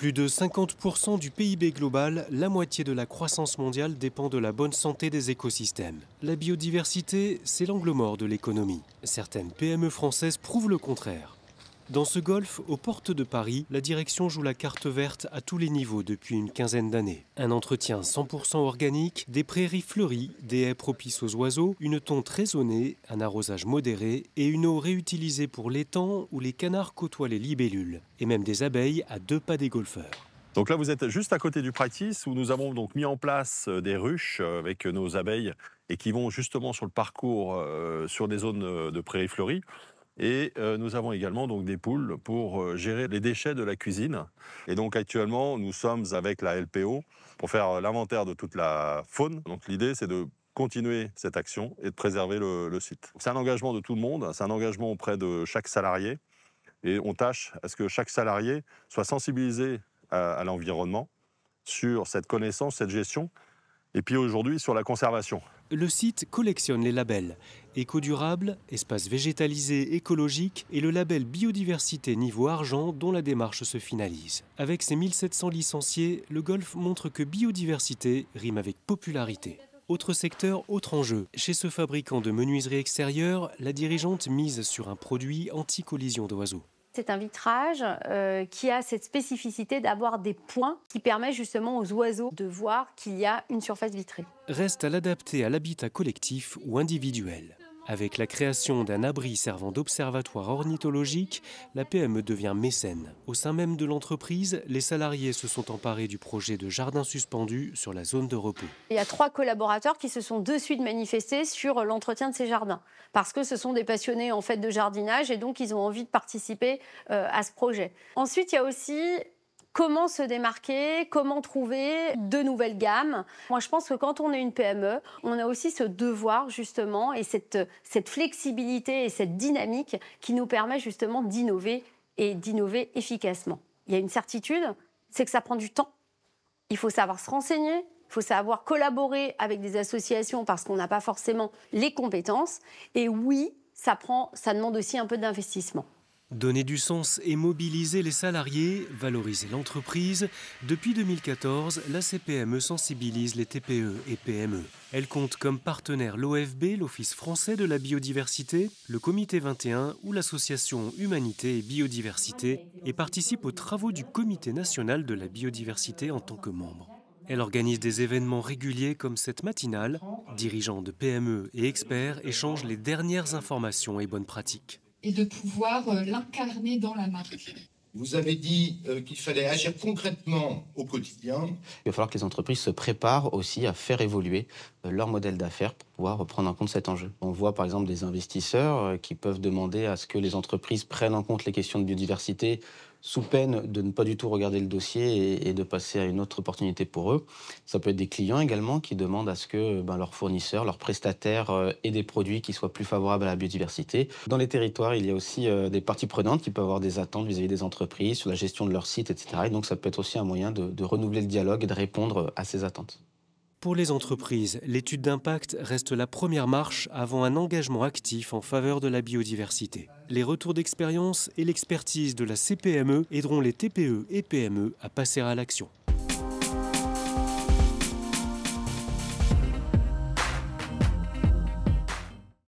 Plus de 50% du PIB global, la moitié de la croissance mondiale dépend de la bonne santé des écosystèmes. La biodiversité, c'est l'angle mort de l'économie. Certaines PME françaises prouvent le contraire. Dans ce golfe, aux portes de Paris, la direction joue la carte verte à tous les niveaux depuis une quinzaine d'années. Un entretien 100% organique, des prairies fleuries, des haies propices aux oiseaux, une tonte raisonnée, un arrosage modéré et une eau réutilisée pour l'étang où les canards côtoient les libellules, et même des abeilles à 2 pas des golfeurs. Donc là, vous êtes juste à côté du practice où nous avons donc mis en place des ruches avec nos abeilles et qui vont justement sur le parcours sur des zones de prairies fleuries. Et nous avons également donc des poules pour gérer les déchets de la cuisine. Et donc actuellement, nous sommes avec la LPO pour faire l'inventaire de toute la faune. Donc l'idée, c'est de continuer cette action et de préserver le site. C'est un engagement de tout le monde, c'est un engagement auprès de chaque salarié. Et on tâche à ce que chaque salarié soit sensibilisé à l'environnement, sur cette connaissance, cette gestion, et puis aujourd'hui sur la conservation. Le site collectionne les labels éco-durable, espace végétalisé écologique et le label biodiversité niveau argent dont la démarche se finalise. Avec ses 1700 licenciés, le golf montre que biodiversité rime avec popularité. Autre secteur, autre enjeu. Chez ce fabricant de menuiserie extérieure, la dirigeante mise sur un produit anti-collision d'oiseaux. C'est un vitrage qui a cette spécificité d'avoir des points qui permettent justement aux oiseaux de voir qu'il y a une surface vitrée. Reste à l'adapter à l'habitat collectif ou individuel. Avec la création d'un abri servant d'observatoire ornithologique, la PME devient mécène. Au sein même de l'entreprise, les salariés se sont emparés du projet de jardin suspendu sur la zone de repos. Il y a 3 collaborateurs qui se sont de suite manifestés sur l'entretien de ces jardins, parce que ce sont des passionnés en fait de jardinage et donc ils ont envie de participer à ce projet. Ensuite, il y a aussi comment se démarquer, comment trouver de nouvelles gammes. Moi, je pense que quand on est une PME, on a aussi ce devoir, justement, et cette flexibilité et cette dynamique qui nous permet justement d'innover et d'innover efficacement. Il y a une certitude, c'est que ça prend du temps. Il faut savoir se renseigner, il faut savoir collaborer avec des associations parce qu'on n'a pas forcément les compétences. Et oui, ça demande aussi un peu d'investissement. Donner du sens et mobiliser les salariés, valoriser l'entreprise. Depuis 2014, la CPME sensibilise les TPE et PME. Elle compte comme partenaires l'OFB, l'Office français de la biodiversité, le Comité 21 ou l'association Humanité et Biodiversité et participe aux travaux du Comité national de la biodiversité en tant que membre. Elle organise des événements réguliers comme cette matinale. Dirigeants de PME et experts échangent les dernières informations et bonnes pratiques. Et de pouvoir l'incarner dans la marque. Vous avez dit qu'il fallait agir concrètement au quotidien. Il va falloir que les entreprises se préparent aussi à faire évoluer leur modèle d'affaires pour pouvoir prendre en compte cet enjeu. On voit par exemple des investisseurs qui peuvent demander à ce que les entreprises prennent en compte les questions de biodiversité sous peine de ne pas du tout regarder le dossier et de passer à une autre opportunité pour eux. Ça peut être des clients également qui demandent à ce que leurs fournisseurs, leurs prestataires aient des produits qui soient plus favorables à la biodiversité. Dans les territoires, il y a aussi des parties prenantes qui peuvent avoir des attentes vis-à-vis des entreprises sur la gestion de leur site, etc. Et donc ça peut être aussi un moyen de renouveler le dialogue et de répondre à ces attentes. Pour les entreprises, l'étude d'impact reste la première marche avant un engagement actif en faveur de la biodiversité. Les retours d'expérience et l'expertise de la CPME aideront les TPE et PME à passer à l'action.